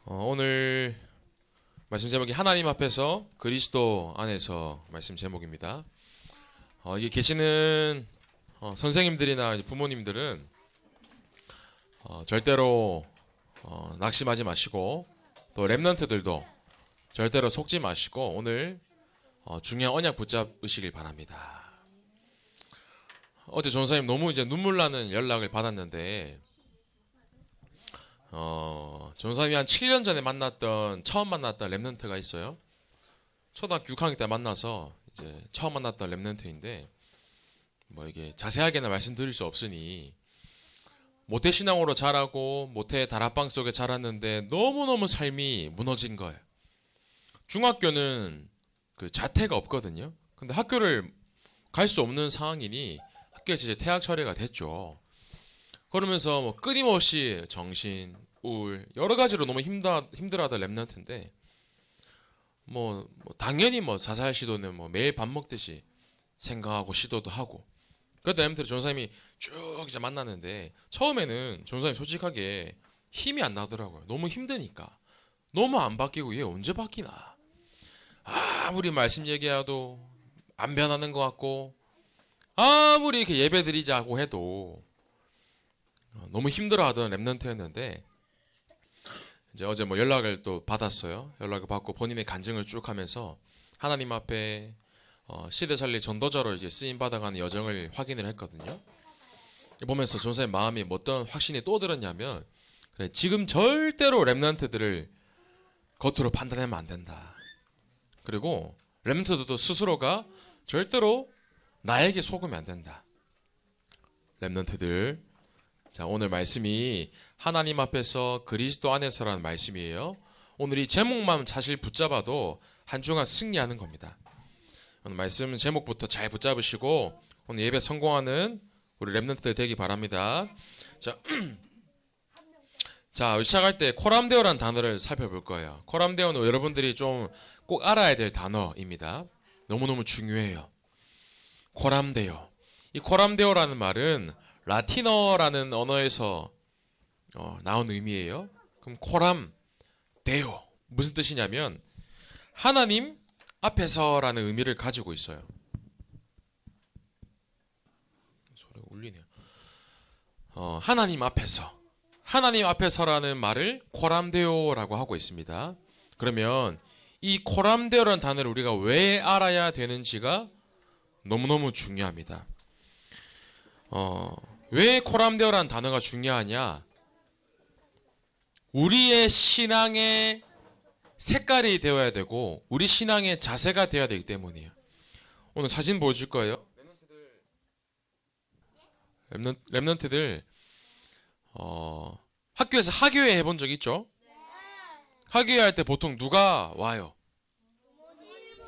오늘 말씀 제목이 하나님 앞에서 그리스도 안에서 말씀 제목입니다. 이게 계시는 선생님들이나 부모님들은 절대로 낙심하지 마시고 또 랩런트들도 절대로 속지 마시고 오늘 중요한 언약 붙잡으시길 바랍니다. 어제 전사님 너무 이제 눈물 나는 연락을 받았는데 전사님이 한 7년 전에 처음 만났던 랩런트가 있어요. 초등학교 6학년 때 만나서 이제 처음 만났던 랩런트인데 뭐 이게 자세하게는 말씀드릴 수 없으니 모태신앙으로 자라고 모태 다락방 속에 자랐는데 너무너무 삶이 무너진 거예요. 중학교는 그 자퇴가 없거든요. 근데 학교를 갈 수 없는 상황이니 학교에서 이제 퇴학 처리가 됐죠. 그러면서 뭐 끊임없이 정신, 우울 여러 가지로 너무 힘들어하던 랩런트인데 뭐 당연히 뭐 자살 시도는 뭐 매일 밥 먹듯이 생각하고 시도도 하고 그때 랩런트를 전사님이 쭉 이제 만났는데 처음에는 전사님 솔직하게 힘이 안 나더라고요. 너무 힘드니까 너무 안 바뀌고 얘 언제 바뀌나 아무리 말씀 얘기해도 안 변하는 것 같고 아무리 이렇게 예배 드리자고 해도 너무 힘들어하던 랩런트였는데 이제 어제 뭐 연락을 또 받았어요. 연락을 받고 본인의 간증을 쭉 하면서 하나님 앞에 시대 살릴 전도자로 이제 쓰임 받아가는 여정을 확인을 했거든요. 보면서 전사의 마음이 어떤 확신이 또 들었냐면 그래, 지금 절대로 랩런트들을 겉으로 판단하면 안 된다. 그리고 랩런트들도 스스로가 절대로 나에게 속으면 안 된다. 랩런트들 자, 오늘 말씀이 하나님 앞에서 그리스도 안에서라는 말씀이에요. 오늘 이 제목만 사실 붙잡아도 한 주간 승리하는 겁니다. 오늘 말씀 제목부터 잘 붙잡으시고 오늘 예배 성공하는 우리 랩런트들 되기 바랍니다. 자, 시작할 때 코람데오라는 단어를 살펴볼 거예요. 코람데오는 여러분들이 좀 꼭 알아야 될 단어입니다. 너무너무 중요해요. 코람데오. 이 코람데오라는 말은 라틴어라는 언어에서 나온 의미예요. 그럼 코람 데오 무슨 뜻이냐면 하나님 앞에서라는 의미를 가지고 있어요. 소리가 울리네요. 하나님 앞에서라는 말을 코람데오라고 하고 있습니다. 그러면 이 코람데오라는 단어를 우리가 왜 알아야 되는지가 너무너무 중요합니다. 왜 코람데오라는 단어가 중요하냐? 우리의 신앙의 색깔이 되어야 되고 우리 신앙의 자세가 되어야 되기 때문이에요. 오늘 사진 보여줄 거예요. 랩런트들 학교에서 하교회 해본 적 있죠? 하교회 할 때 보통 누가 와요?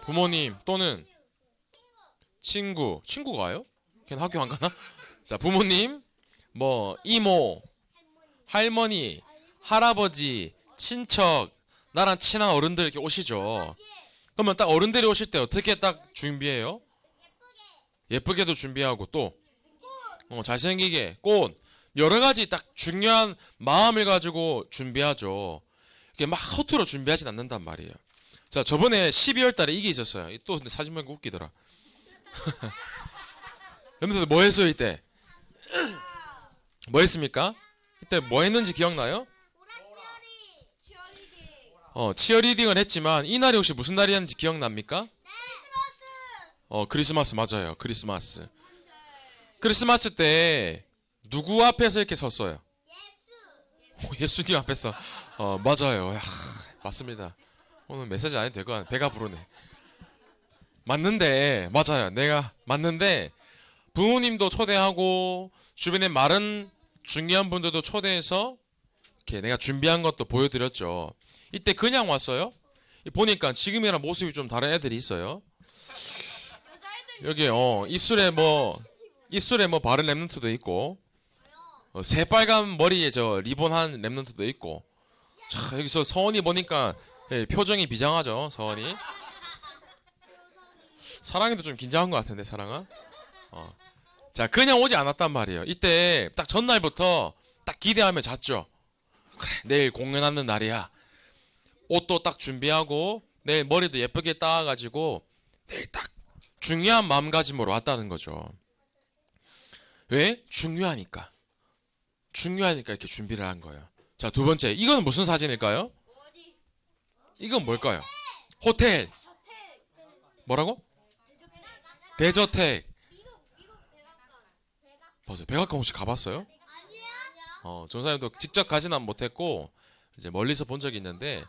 부모님 또는 친구가 와요? 걔는 학교 안 가나? 자, 부모님, 뭐 이모, 할머니, 할아버지, 친척, 나랑 친한 어른들 이렇게 오시죠. 그러면 딱 어른들이 오실 때 어떻게 딱 준비해요? 예쁘게도 준비하고 또 잘생기게 꽃 여러 가지 딱 중요한 마음을 가지고 준비하죠. 이게 막 허투루 준비하진 않는단 말이에요. 자, 저번에 12월 달에 이게 있었어요. 또 근데 사진 보니까 웃기더라. 여러분들 뭐 했어요 이때? 뭐 했습니까? 이때 뭐 했는지 기억나요? 치어리딩을 했지만 이날이 혹시 무슨 날이었는지 기억납니까? 크리스마스 맞아요. 크리스마스 때 누구 앞에서 이렇게 섰어요? 예수님 앞에서. 맞아요. 맞습니다. 오늘 메시지 안 해도 될 것 같아. 배가 부르네. 맞는데 맞아요. 내가 맞는데 부모님도 초대하고 주변에 많은 중요한 분들도 초대해서 이렇게 내가 준비한 것도 보여드렸죠. 이때 그냥 왔어요. 보니까 지금이랑 모습이 좀 다른 애들이 있어요. 여기 입술에 뭐 바른 랩런트도 있고 새빨간 머리에 저 리본한 랩런트도 있고 자, 여기서 서원이 보니까 표정이 비장하죠. 서원이 사랑이도 좀 긴장한 것 같은데 사랑아. 자, 그냥 오지 않았단 말이에요. 이때 딱 전날부터 딱 기대하며 잤죠. 그래, 내일 공연하는 날이야. 옷도 딱 준비하고 내일 머리도 예쁘게 따가지고 내일 딱 중요한 마음가짐으로 왔다는 거죠. 왜? 중요하니까. 중요하니까 이렇게 준비를 한 거예요. 자, 두 번째. 이건 무슨 사진일까요? 이건 뭘까요? 호텔. 뭐라고? 대저택. 맞아요. 백악관 혹시 가봤어요? 전사님도 직접 가지는 못했고 이제 멀리서 본 적이 있는데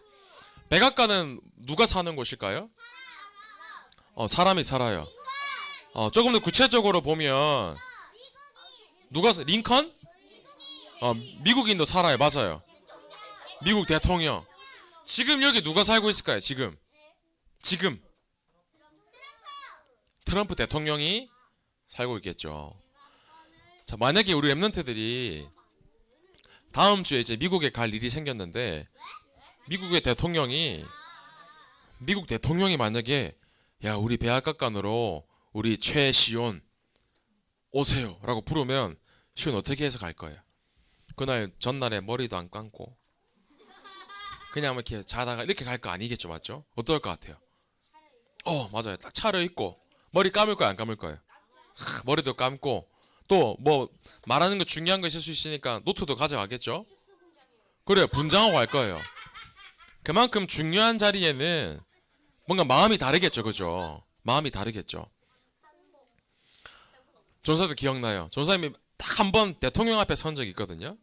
백악관은 누가 사는 곳일까요? 사람이 살아요. 조금 더 구체적으로 보면 링컨? 미국인도 살아요. 맞아요. 미국 대통령. 지금 여기 누가 살고 있을까요? 지금 트럼프 대통령이 살고 있겠죠. 자, 만약에 우리 랩런트들이 다음 주에 이제 미국에 갈 일이 생겼는데 미국 대통령이 만약에 야, 우리 백악관으로 우리 최시온 오세요 라고 부르면 시온 어떻게 해서 갈 거예요? 그날 전날에 머리도 안 감고 그냥 이렇게 자다가 이렇게 갈 거 아니겠죠, 맞죠? 어떨 것 같아요? 맞아요. 딱 차려입고 머리 감을 거예요, 안 감을 거예요? 머리도 감고 또 뭐 말하는 거 중요한 거 있을 수 있으니까 노트도 가져가겠죠? 그래요, 분장하고 갈 거예요. 그만큼 중요한 자리에는 뭔가 마음이 다르겠죠, 그죠? 마음이 다르겠죠. 전사도 기억나요. 전사님이 딱 한 번 대통령 앞에 선 적이 있거든요.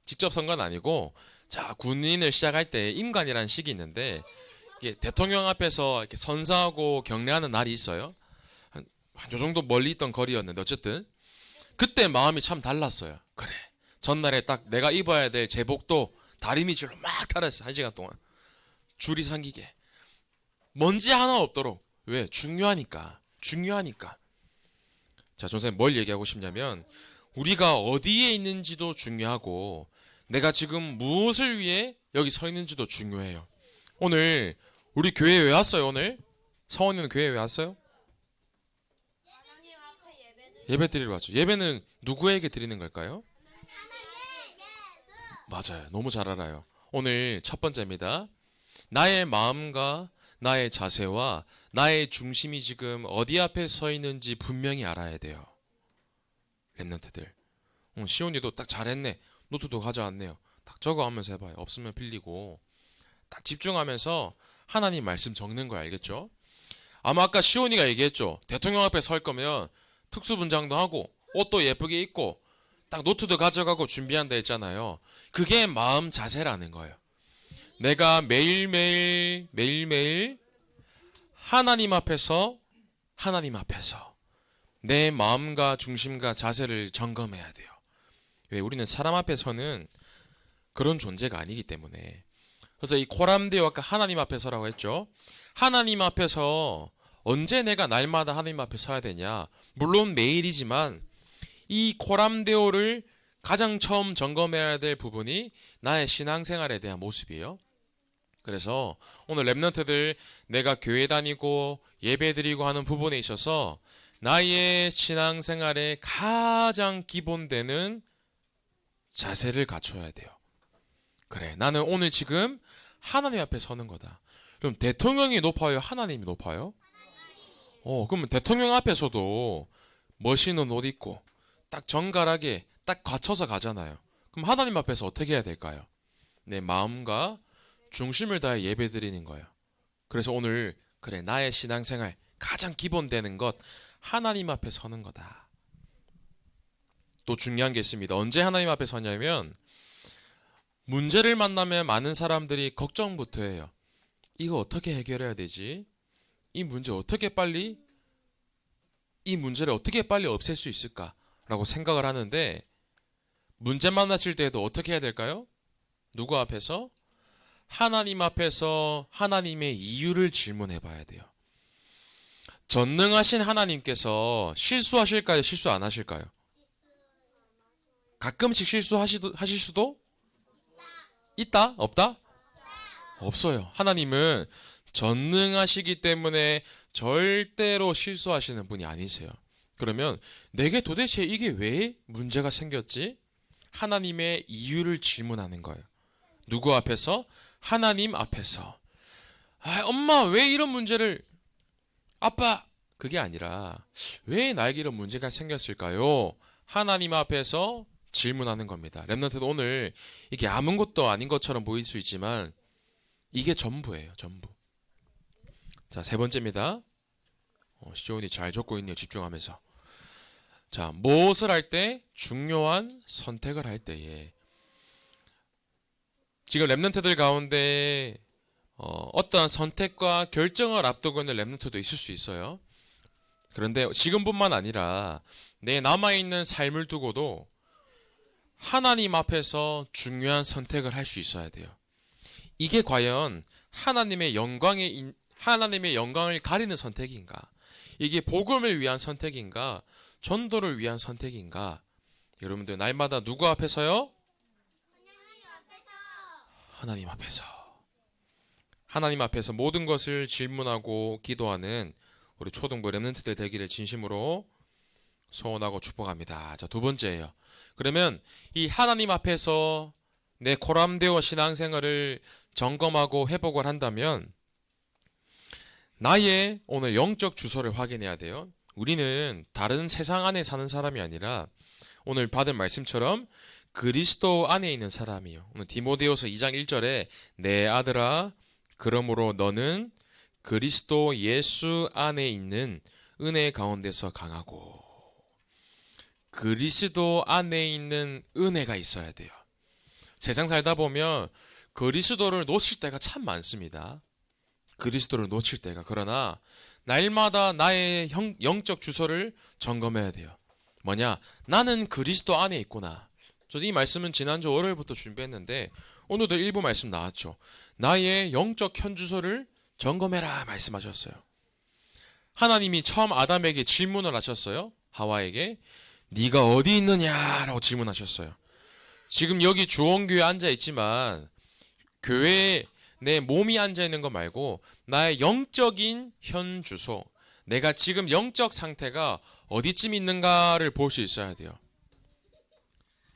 직접 선 건 아니고, 자, 군인을 시작할 때 임관이라는 시기 있는데, 이게 대통령 앞에서 이렇게 선사하고 격려하는 날이 있어요. 요 정도 멀리 있던 거리였는데, 어쨌든. 그때 마음이 참 달랐어요. 그래. 전날에 딱 내가 입어야 될 제복도 다리미질로 막 달았어요. 1시간 동안. 줄이 상기게. 먼지 하나 없도록. 왜? 중요하니까. 자, 전사님 뭘 얘기하고 싶냐면, 우리가 어디에 있는지도 중요하고, 내가 지금 무엇을 위해 여기 서 있는지도 중요해요. 오늘 우리 교회 왜 왔어요? 오늘 성원이는 교회 왜 왔어요? 예배 드리러 왔죠. 예배는 누구에게 드리는 걸까요? 맞아요. 너무 잘 알아요. 오늘 첫 번째입니다. 나의 마음과 나의 자세와 나의 중심이 지금 어디 앞에 서 있는지 분명히 알아야 돼요. 랩런트들. 시온이도 딱 잘했네. 노트도 가져왔네요. 딱 적어하면서 해봐요. 없으면 빌리고 딱 집중하면서 하나님 말씀 적는 거 알겠죠? 아마 아까 시온이가 얘기했죠. 대통령 앞에 설 거면 특수분장도 하고 옷도 예쁘게 입고 딱 노트도 가져가고 준비한다 했잖아요. 그게 마음 자세라는 거예요. 내가 매일매일 하나님 앞에서 내 마음과 중심과 자세를 점검해야 돼요. 왜? 우리는 사람 앞에서는 그런 존재가 아니기 때문에. 그래서 이 코람데오 아까 하나님 앞에 서라고 했죠. 하나님 앞에서 언제 내가 날마다 하나님 앞에 서야 되냐? 물론 매일이지만 이 코람데오를 가장 처음 점검해야 될 부분이 나의 신앙생활에 대한 모습이에요. 그래서 오늘 랩런트들 내가 교회 다니고 예배 드리고 하는 부분에 있어서 나의 신앙생활의 가장 기본되는 자세를 갖춰야 돼요. 그래, 나는 오늘 지금 하나님 앞에 서는 거다. 그럼 대통령이 높아요? 하나님이 높아요? 그러면 대통령 앞에서도 멋있는 옷 입고 딱 정갈하게 딱 갖춰서 가잖아요. 그럼 하나님 앞에서 어떻게 해야 될까요? 내 마음과 중심을 다해 예배 드리는 거예요. 그래서 오늘 그래, 나의 신앙생활 가장 기본되는 것 하나님 앞에 서는 거다. 또 중요한 게 있습니다. 언제 하나님 앞에 서냐면 문제를 만나면 많은 사람들이 걱정부터 해요. 이거 어떻게 해결해야 되지? 이 문제를 어떻게 빨리 없앨 수 있을까라고 생각을 하는데 문제 만났을 때도 어떻게 해야 될까요? 누구 앞에서? 하나님 앞에서 하나님의 이유를 질문해 봐야 돼요. 전능하신 하나님께서 실수하실까요? 실수 안 하실까요? 가끔씩 실수하실 수도 있다? 없다? 없어요. 하나님은 전능하시기 때문에 절대로 실수하시는 분이 아니세요. 그러면 내게 도대체 이게 왜 문제가 생겼지? 하나님의 이유를 질문하는 거예요. 누구 앞에서? 하나님 앞에서 엄마 왜 이런 문제를 아빠 그게 아니라 왜 나에게 이런 문제가 생겼을까요? 하나님 앞에서 질문하는 겁니다. 렘넌트도 오늘 이게 아무것도 아닌 것처럼 보일 수 있지만 이게 전부예요. 전부. 자, 세 번째입니다. 시조은이 잘 적고 있네요. 집중하면서. 자, 무엇을 할 때? 중요한 선택을 할 때에. 지금 렘넌트들 가운데 어떠한 선택과 결정을 앞두고 있는 렘넌트도 있을 수 있어요. 그런데 지금뿐만 아니라 내 남아있는 삶을 두고도 하나님 앞에서 중요한 선택을 할 수 있어야 돼요. 이게 과연 하나님의 영광을 가리는 선택인가? 이게 복음을 위한 선택인가? 전도를 위한 선택인가? 여러분들 날마다 누구 앞에서요? 하나님 앞에서. 하나님 앞에서 모든 것을 질문하고 기도하는 우리 초등부 렘넌트들 되기를 진심으로 소원하고 축복합니다. 자, 두 번째예요. 그러면 이 하나님 앞에서 내 코람데오 신앙생활을 점검하고 회복을 한다면 나의 오늘 영적 주소를 확인해야 돼요. 우리는 다른 세상 안에 사는 사람이 아니라 오늘 받은 말씀처럼 그리스도 안에 있는 사람이요. 오늘 디모데후서 2장 1절에 내 아들아 그러므로 너는 그리스도 예수 안에 있는 은혜 가운데서 강하고 그리스도 안에 있는 은혜가 있어야 돼요. 세상 살다 보면 그리스도를 놓칠 때가 참 많습니다. 그리스도를 놓칠 때가. 그러나 날마다 나의 영적 주소를 점검해야 돼요. 뭐냐? 나는 그리스도 안에 있구나. 저도 이 말씀은 지난주 월요일부터 준비했는데 오늘도 일부 말씀 나왔죠. 나의 영적 현주소를 점검해라 말씀하셨어요. 하나님이 처음 아담에게 질문을 하셨어요. 하와에게 네가 어디 있느냐라고 질문하셨어요. 지금 여기 주원교회에 앉아있지만 교회에 내 몸이 앉아있는 거 말고 나의 영적인 현주소, 내가 지금 영적 상태가 어디쯤 있는가를 볼 수 있어야 돼요.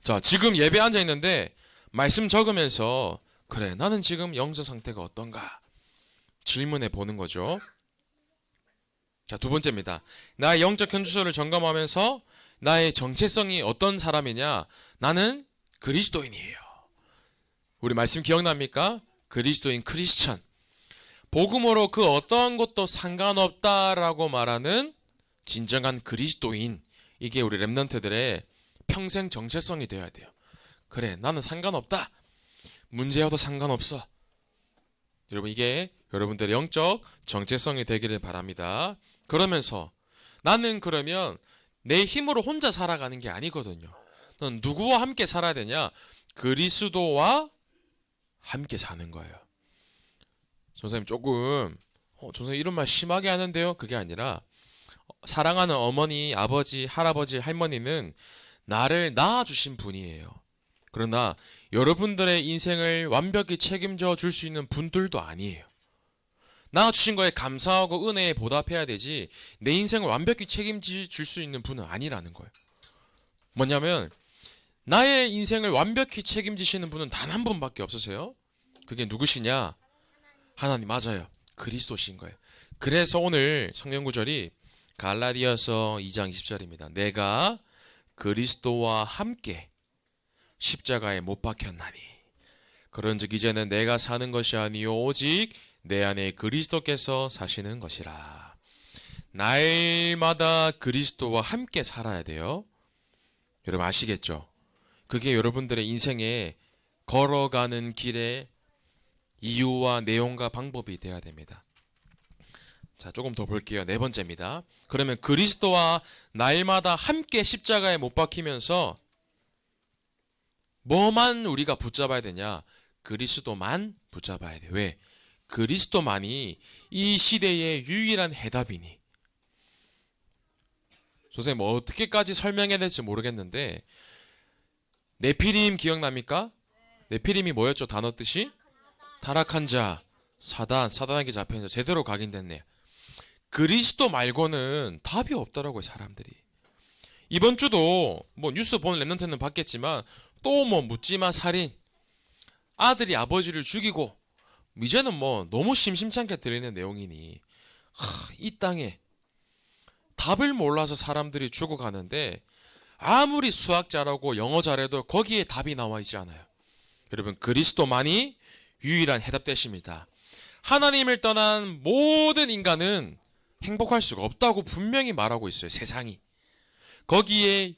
자, 지금 예배 앉아있는데 말씀 적으면서 그래 나는 지금 영적 상태가 어떤가 질문해 보는 거죠. 자, 두 번째입니다. 나의 영적 현주소를 점검하면서 나의 정체성이 어떤 사람이냐? 나는 그리스도인이에요. 우리 말씀 기억납니까? 그리스도인 크리스천. 복음으로 그 어떠한 것도 상관없다라고 말하는 진정한 그리스도인. 이게 우리 렘넌트들의 평생 정체성이 되어야 돼요. 그래 나는 상관없다. 문제여도 상관없어. 여러분 이게 여러분들의 영적 정체성이 되기를 바랍니다. 그러면서 나는 그러면 내 힘으로 혼자 살아가는 게 아니거든요. 넌 누구와 함께 살아야 되냐? 그리스도와 함께 사는 거예요. 전사님 조금 전사님 이런 말 심하게 하는데요. 그게 아니라 사랑하는 어머니, 아버지, 할아버지, 할머니는 나를 낳아주신 분이에요. 그러나 여러분들의 인생을 완벽히 책임져 줄 수 있는 분들도 아니에요. 낳아주신 거에 감사하고 은혜에 보답해야 되지 내 인생을 완벽히 책임질 수 있는 분은 아니라는 거예요. 뭐냐면 나의 인생을 완벽히 책임지시는 분은 단 한 분밖에 없으세요. 그게 누구시냐? 하나님 맞아요. 그리스도신 거예요. 그래서 오늘 성경 구절이 갈라디아서 2장 20절입니다. 내가 그리스도와 함께 십자가에 못 박혔나니 그런즉 이제는 내가 사는 것이 아니요 오직 내 안에 그리스도께서 사시는 것이라. 날마다 그리스도와 함께 살아야 돼요. 여러분 아시겠죠? 그게 여러분들의 인생에 걸어가는 길의 이유와 내용과 방법이 되어야 됩니다. 자, 조금 더 볼게요. 네 번째입니다. 그러면 그리스도와 날마다 함께 십자가에 못 박히면서 뭐만 우리가 붙잡아야 되냐? 그리스도만 붙잡아야 돼. 왜? 그리스도만이 이 시대의 유일한 해답이니. 선생님 어떻게까지 설명해야 될지 모르겠는데 네피림 기억납니까? 네피림이 뭐였죠? 단어 뜻이? 타락한 자, 사단에게 잡힌 자, 제대로 각인됐네. 그리스도 말고는 답이 없더라고요, 사람들이. 이번 주도 뭐 뉴스 보는 렘넌트는 봤겠지만 또 뭐 묻지마 살인, 아들이 아버지를 죽이고 이제는 뭐 너무 심심찮게 들리는 내용이니 이 땅에 답을 몰라서 사람들이 죽어가는데 아무리 수학 잘하고 영어 잘해도 거기에 답이 나와 있지 않아요. 여러분, 그리스도만이 유일한 해답되십니다. 하나님을 떠난 모든 인간은 행복할 수가 없다고 분명히 말하고 있어요. 세상이. 거기에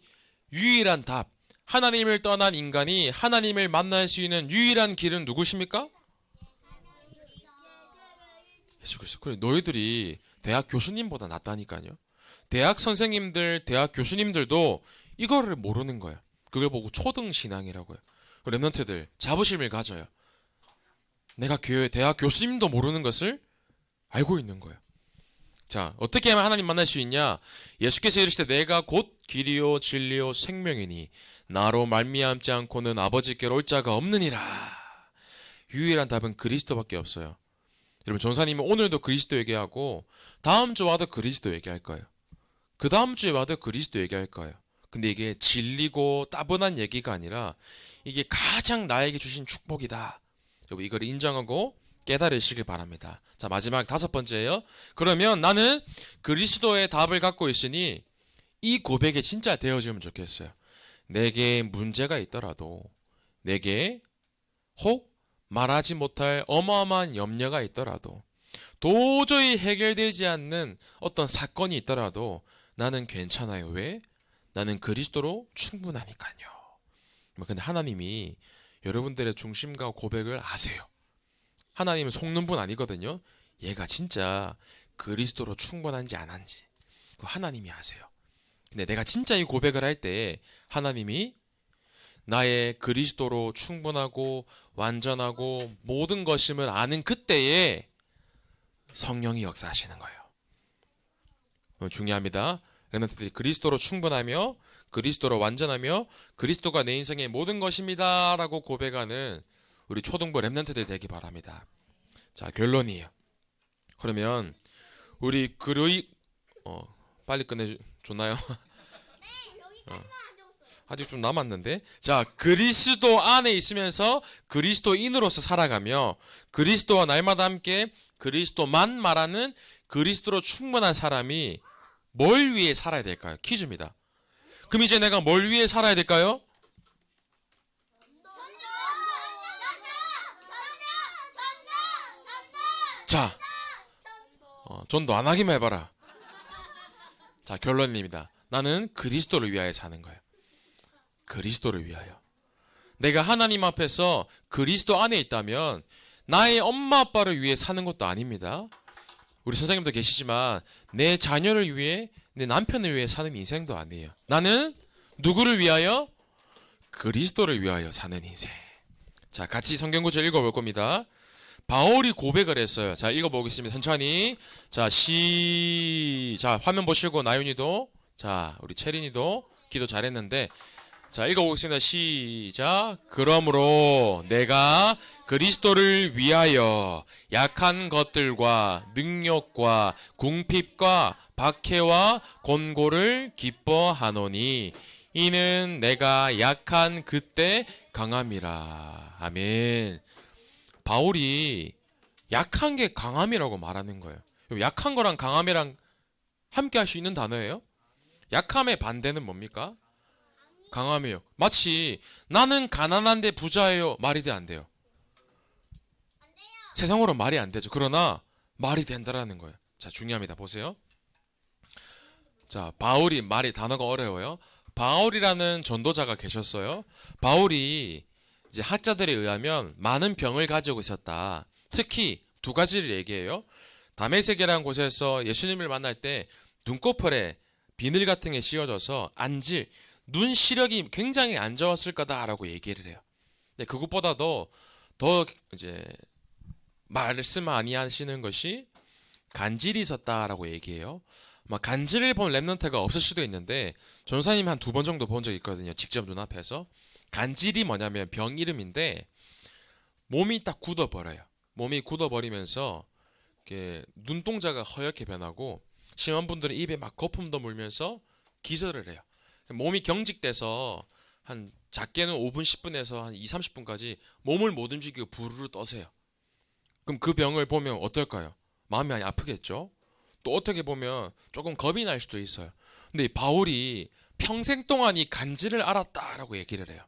유일한 답, 하나님을 떠난 인간이 하나님을 만날 수 있는 유일한 길은 누구십니까? 예수 그리스도. 그래, 너희들이 대학 교수님보다 낫다니까요. 대학 선생님들, 대학 교수님들도 이거를 모르는 거예요. 그걸 보고 초등 신앙이라고요. 랩런트들 자부심을 가져요. 내가 교회 대학 교수님도 모르는 것을 알고 있는 거예요. 자, 어떻게 하면 하나님 만날 수 있냐? 예수께서 이르시되 내가 곧 길이요 진리요 생명이니 나로 말미암지 않고는 아버지께로 올 자가 없느니라. 유일한 답은 그리스도밖에 없어요. 여러분, 전사님은 오늘도 그리스도 얘기하고 다음 주 와도 그리스도 얘기할 거예요. 그 다음 주에 와도 그리스도 얘기할 거예요. 근데 이게 진리고 따분한 얘기가 아니라 이게 가장 나에게 주신 축복이다. 여러분, 이걸 인정하고 깨달으시길 바랍니다. 자, 마지막 5번째예요. 그러면 나는 그리스도의 답을 갖고 있으니 이 고백이 진짜 되어지면 좋겠어요. 내게 문제가 있더라도, 내게 혹 말하지 못할 어마어마한 염려가 있더라도, 도저히 해결되지 않는 어떤 사건이 있더라도 나는 괜찮아요. 왜? 나는 그리스도로 충분하니까요. 근데 하나님이 여러분들의 중심과 고백을 아세요. 하나님은 속는 분 아니거든요. 얘가 진짜 그리스도로 충분한지 안 한지 그거 하나님이 아세요. 근데 내가 진짜 이 고백을 할 때 하나님이 나의 그리스도로 충분하고 완전하고 모든 것임을 아는 그때에 성령이 역사하시는 거예요. 중요합니다. 렘넌트들이 그리스도로 충분하며 그리스도로 완전하며 그리스도가 내 인생의 모든 것입니다 라고 고백하는 우리 초등부 렘넌트들 되기 바랍니다. 자, 결론이에요. 그러면 우리 빨리 끝내줬나요? 아직 좀 남았는데. 자, 그리스도 안에 있으면서 그리스도인으로서 살아가며 그리스도와 날마다 함께 그리스도만 말하는 그리스도로 충분한 사람이 뭘 위해 살아야 될까요? 퀴즈입니다. 그럼 이제 내가 뭘 위해 살아야 될까요? 자, 전도 안 하기만 해봐라. 자, 결론입니다. 나는 그리스도를 위하여 사는 거예요. 그리스도를 위하여. 내가 하나님 앞에서 그리스도 안에 있다면 나의 엄마 아빠를 위해 사는 것도 아닙니다. 우리 선생님도 계시지만 내 자녀를 위해, 내 남편을 위해 사는 인생도 아니에요. 나는 누구를 위하여? 그리스도를 위하여 사는 인생. 자, 같이 성경구절 읽어볼 겁니다. 바울이 고백을 했어요. 자, 읽어보겠습니다. 천천히. 자, 자, 화면 보시고 나윤이도, 자, 우리 채린이도 기도 잘했는데, 자, 읽어보겠습니다. 시작. 그러므로 내가 그리스도를 위하여 약한 것들과 능력과 궁핍과 박해와 곤고를 기뻐하노니 이는 내가 약한 그때 강함이라. 아멘. 바울이 약한 게 강함이라고 말하는 거예요. 약한 거랑 강함이랑 함께 할 수 있는 단어예요. 약함의 반대는 뭡니까? 강함이에요. 마치 나는 가난한데 부자예요. 말이 돼, 안 돼요? 세상으로 말이 안 되죠. 그러나 말이 된다라는 거예요. 자, 중요합니다. 보세요. 자, 바울이 말이 단어가 어려워요. 바울이라는 전도자가 계셨어요. 바울이 이제 학자들에 의하면 많은 병을 가지고 있었다. 특히 2가지를 얘기해요. 다메섹이라는 곳에서 예수님을 만날 때 눈꺼풀에 비늘 같은 게 씌워져서 안질, 눈 시력이 굉장히 안 좋았을 거다라고 얘기를 해요. 근데 그것보다도 더 이제 말씀 많이 하시는 것이 간질이 있었다라고 얘기해요. 간질을 본 랩런트가 없을 수도 있는데 전사님이 한 2번 정도 본 적이 있거든요. 직접 눈앞에서. 간질이 뭐냐면 병 이름인데 몸이 딱 굳어버려요. 몸이 굳어버리면서 이렇게 눈동자가 허옇게 변하고 심한 분들은 입에 막 거품도 물면서 기절을 해요. 몸이 경직돼서 한 작게는 5분 10분에서 한 2, 30분까지 몸을 못 움직이고 부르르 떠세요. 그럼 그 병을 보면 어떨까요? 마음이 많이 아프겠죠? 또 어떻게 보면 조금 겁이 날 수도 있어요. 근데 이 바울이 평생 동안 이 간질을 알았다라고 얘기를 해요.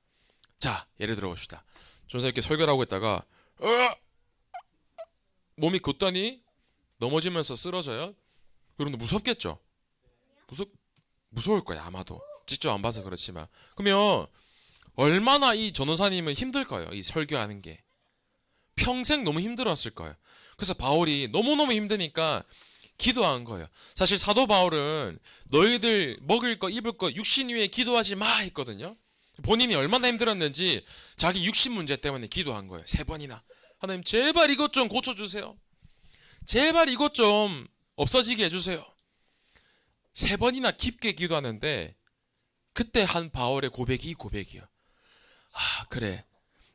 자, 예를 들어 봅시다. 전사 이렇게 설교를 하고 있다가 몸이 굳더니 넘어지면서 쓰러져요. 여러분들 무섭겠죠? 무서울 거야 아마도. 직접 안 봐서 그렇지만. 그러면 얼마나 이 전도사님은 힘들까요? 이 설교하는 게. 평생 너무 힘들었을 거예요. 그래서 바울이 너무너무 힘드니까 기도한 거예요. 사실 사도 바울은 너희들 먹을 거 입을 거 육신 위에 기도하지 마 했거든요. 본인이 얼마나 힘들었는지 자기 육신 문제 때문에 기도한 거예요. 3번이나. 하나님 제발 이것 좀 고쳐주세요. 제발 이것 좀 없어지게 해주세요. 3번이나 깊게 기도하는데 그때 한 바울의 고백이 이 고백이에요. 아 그래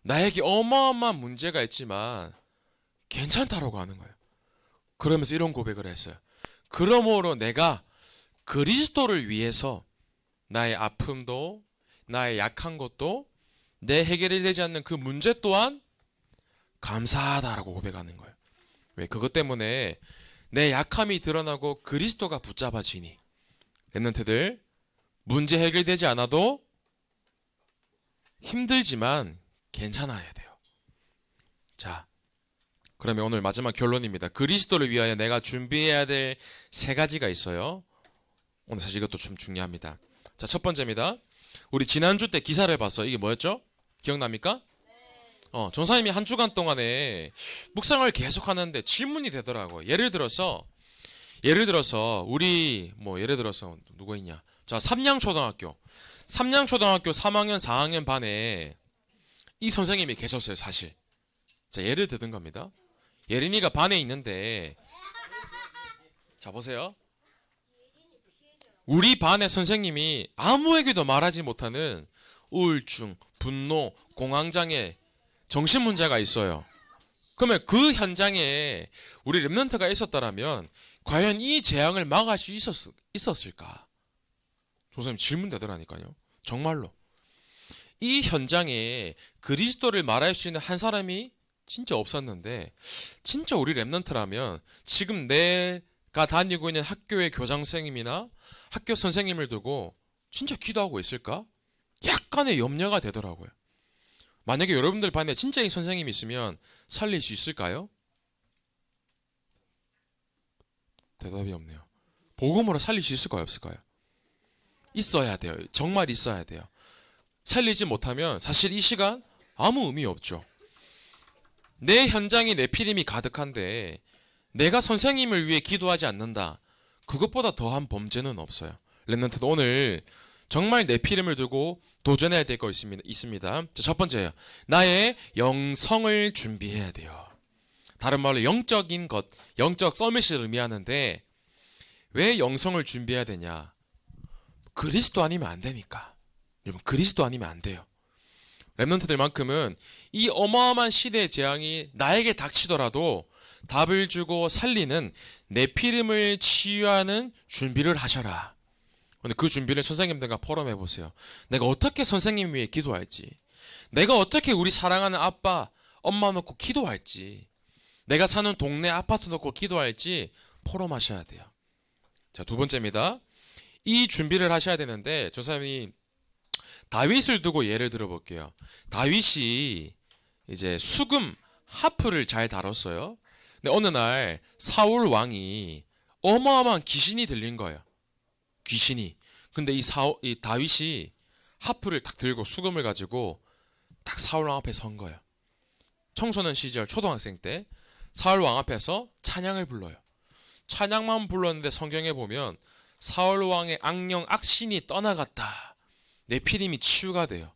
나에게 어마어마한 문제가 있지만 괜찮다라고 하는 거예요. 그러면서 이런 고백을 했어요. 그러므로 내가 그리스도를 위해서 나의 아픔도 나의 약한 것도 내 해결이 되지 않는 그 문제 또한 감사하다라고 고백하는 거예요. 왜? 그것 때문에 내 약함이 드러나고 그리스도가 붙잡아지니 랩런트들 문제 해결되지 않아도 힘들지만 괜찮아야 돼요. 자, 그러면 오늘 마지막 결론입니다. 그리스도를 위하여 내가 준비해야 될 3가지가 있어요. 오늘 사실 이것도 좀 중요합니다. 자, 첫 번째입니다. 우리 지난주 때 기사를 봤어. 이게 뭐였죠? 기억납니까? 전사님이 한 주간 동안에 묵상을 계속 하는데 질문이 되더라고요. 예를 들어서 우리 예를 들어서 누구 있냐? 자, 삼양초등학교 3학년 4학년 반에 이 선생님이 계셨어요, 사실. 자, 예를 드는 겁니다. 예린이가 반에 있는데 자, 보세요. 우리 반의 선생님이 아무에게도 말하지 못하는 우울증, 분노, 공황장애, 정신문제가 있어요. 그러면 그 현장에 우리 랩런트가 있었다면 과연 이 재앙을 막을 수 있었을까? 선생님 질문 되더라니까요. 정말로. 이 현장에 그리스도를 말할 수 있는 한 사람이 진짜 없었는데 진짜 우리 랩런트라면 지금 내가 다니고 있는 학교의 교장 선생님이나 학교 선생님을 두고 진짜 기도하고 있을까? 약간의 염려가 되더라고요. 만약에 여러분들 반에 진짜 이 선생님이 있으면 살릴 수 있을까요? 대답이 없네요. 복음으로 살릴 수 있을까요? 없을까요? 있어야 돼요. 정말 있어야 돼요. 살리지 못하면 사실 이 시간 아무 의미 없죠. 내 현장에 내피림이 가득한데 내가 선생님을 위해 기도하지 않는다. 그것보다 더한 범죄는 없어요. 랩런트도 오늘 정말 내피림을 두고 도전해야 될 거 있습니다. 첫 번째예요. 나의 영성을 준비해야 돼요. 다른 말로 영적인 것, 영적 서밋을 의미하는데 왜 영성을 준비해야 되냐? 그리스도 아니면 안 되니까. 여러분 그리스도 아니면 안 돼요. 랩런트들만큼은 이 어마어마한 시대의 재앙이 나에게 닥치더라도 답을 주고 살리는 내피림을 치유하는 준비를 하셔라. 근데 그 준비를 선생님들과 포럼해 보세요. 내가 어떻게 선생님 위해 기도할지, 내가 어떻게 우리 사랑하는 아빠, 엄마 놓고 기도할지, 내가 사는 동네 아파트 놓고 기도할지 포럼하셔야 돼요. 자, 2번째입니다. 이 준비를 하셔야 되는데 조사님이 다윗을 두고 예를 들어볼게요. 다윗이 이제 수금 하프를 잘 다뤘어요. 근데 어느 날 사울 왕이 어마어마한 귀신이 들린 거예요. 귀신이. 근데 이 다윗이 하프를 딱 들고 수금을 가지고 딱 사울 왕 앞에 선 거예요. 청소년 시절 초등학생 때 사울 왕 앞에서 찬양을 불러요. 찬양만 불렀는데 성경에 보면 사울 왕의 악령 악신이 떠나갔다. 내피림이 치유가 돼요.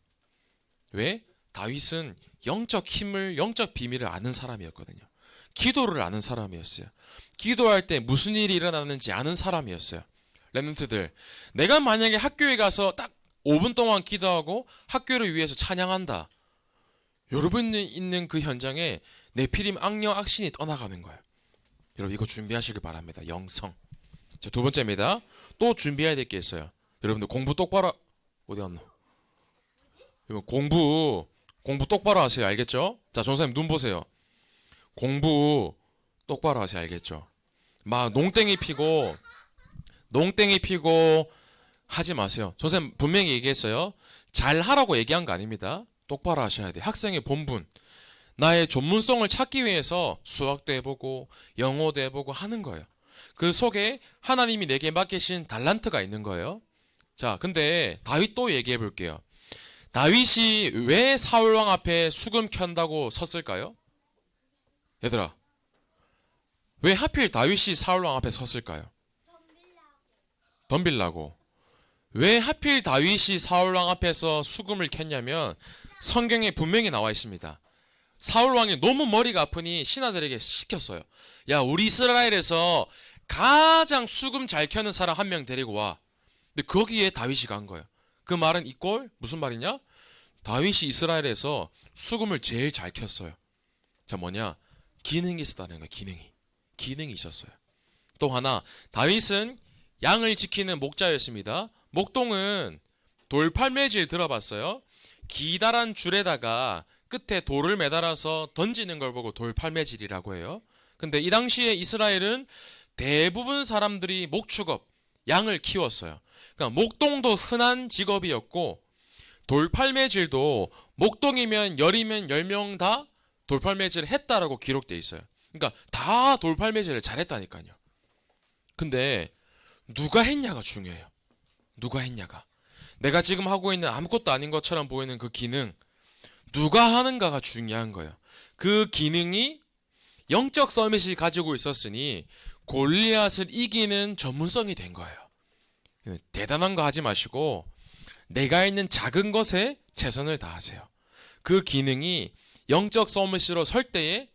왜? 다윗은 영적 힘을, 영적 비밀을 아는 사람이었거든요. 기도를 아는 사람이었어요. 기도할 때 무슨 일이 일어나는지 아는 사람이었어요. 랩런트들, 내가 만약에 학교에 가서 딱 5분 동안 기도하고 학교를 위해서 찬양한다. 여러분이 있는 그 현장에 내피림 악령 악신이 떠나가는 거예요. 여러분 이거 준비하시길 바랍니다. 영성. 자, 2번째입니다. 또 준비해야 될 게 있어요. 여러분들 공부 똑바로 어디 갔노? 공부 똑바로 하세요. 알겠죠? 자, 전사님 눈 보세요. 공부 똑바로 하세요. 알겠죠? 막 농땡이 피고 하지 마세요. 선생님 분명히 얘기했어요. 잘 하라고 얘기한 거 아닙니다. 똑바로 하셔야 돼요. 학생의 본분. 나의 전문성을 찾기 위해서 수학도 해보고 영어도 해보고 하는 거예요. 그 속에 하나님이 내게 맡기신 달란트가 있는 거예요. 자, 근데 다윗 또 얘기해 볼게요. 다윗이 왜 사울왕 앞에 수금 켠다고 섰을까요? 얘들아, 왜 하필 다윗이 사울왕 앞에 섰을까요? 덤빌라고. 왜 하필 다윗이 사울왕 앞에서 수금을 켰냐면 성경에 분명히 나와 있습니다. 사울왕이 너무 머리가 아프니 신하들에게 시켰어요. 야, 우리 이스라엘에서 가장 수금 잘 켜는 사람 한 명 데리고 와. 근데 거기에 다윗이 간 거예요. 그 말은 이꼴 무슨 말이냐? 다윗이 이스라엘에서 수금을 제일 잘 켰어요. 자, 뭐냐? 기능이 있었다는 거예요. 기능이 있었어요. 또 하나, 다윗은 양을 지키는 목자였습니다. 목동은 돌팔매질 들어봤어요? 기다란 줄에다가 끝에 돌을 매달아서 던지는 걸 보고 돌팔매질이라고 해요. 근데 이 당시에 이스라엘은 대부분 사람들이 목축업, 양을 키웠어요. 그러니까 목동도 흔한 직업이었고 돌팔매질도 목동이면 열이면 10명 다 돌팔매질을 했다라고 기록돼 있어요. 그러니까 다 돌팔매질을 잘했다니까요. 근데 누가 했냐가 중요해요. 누가 했냐가. 내가 지금 하고 있는 아무것도 아닌 것처럼 보이는 그 기능, 누가 하는가가 중요한 거예요. 그 기능이 영적 서밋이 가지고 있었으니 골리앗을 이기는 전문성이 된 거예요. 대단한 거 하지 마시고 내가 있는 작은 것에 최선을 다하세요. 그 기능이 영적 서밋으로 설 때에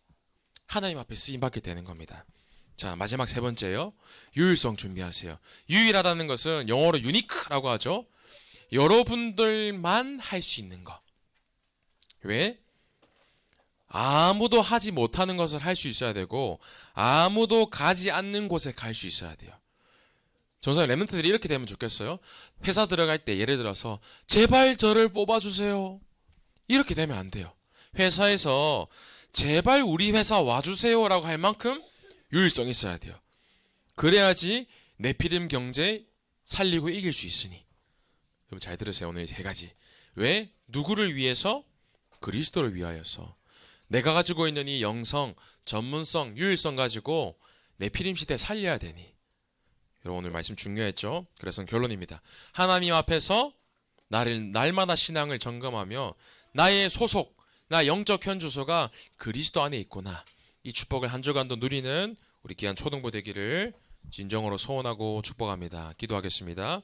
하나님 앞에 쓰임받게 되는 겁니다. 자, 마지막 세 번째요. 유일성 준비하세요. 유일하다는 것은 영어로 유니크라고 하죠. 여러분들만 할 수 있는 거. 왜? 아무도 하지 못하는 것을 할 수 있어야 되고 아무도 가지 않는 곳에 갈 수 있어야 돼요. 전사 랩런트들이 이렇게 되면 좋겠어요. 회사 들어갈 때 예를 들어서 제발 저를 뽑아주세요. 이렇게 되면 안 돼요. 회사에서 제발 우리 회사 와주세요라고 할 만큼 유일성이 있어야 돼요. 그래야지 네피림 경제 살리고 이길 수 있으니. 여러분 잘 들으세요. 오늘 세 가지. 왜? 누구를 위해서? 그리스도를 위하여서. 내가 가지고 있는 이 영성, 전문성, 유일성 가지고 네피림 시대 살려야 되니. 여러분 오늘 말씀 중요했죠? 그래서 결론입니다. 하나님 앞에서 날마다 신앙을 점검하며 나의 소속, 나 영적 현주소가 그리스도 안에 있구나. 이 축복을 한 주간도 누리는 우리 귀한 초등부 되기를 진정으로 소원하고 축복합니다. 기도하겠습니다.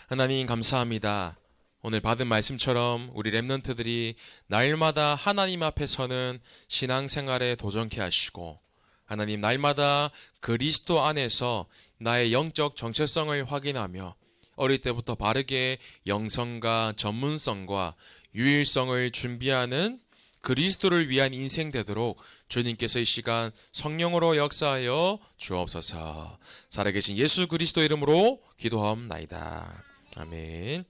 하나님 감사합니다. 오늘 받은 말씀처럼 우리 랩런트들이 날마다 하나님 앞에 서는 신앙생활에 도전케 하시고 하나님 날마다 그리스도 안에서 나의 영적 정체성을 확인하며 어릴 때부터 바르게 영성과 전문성과 유일성을 준비하는 그리스도를 위한 인생 되도록 주님께서 이 시간 성령으로 역사하여 주옵소서. 살아계신 예수 그리스도 이름으로 기도하옵나이다. 아멘.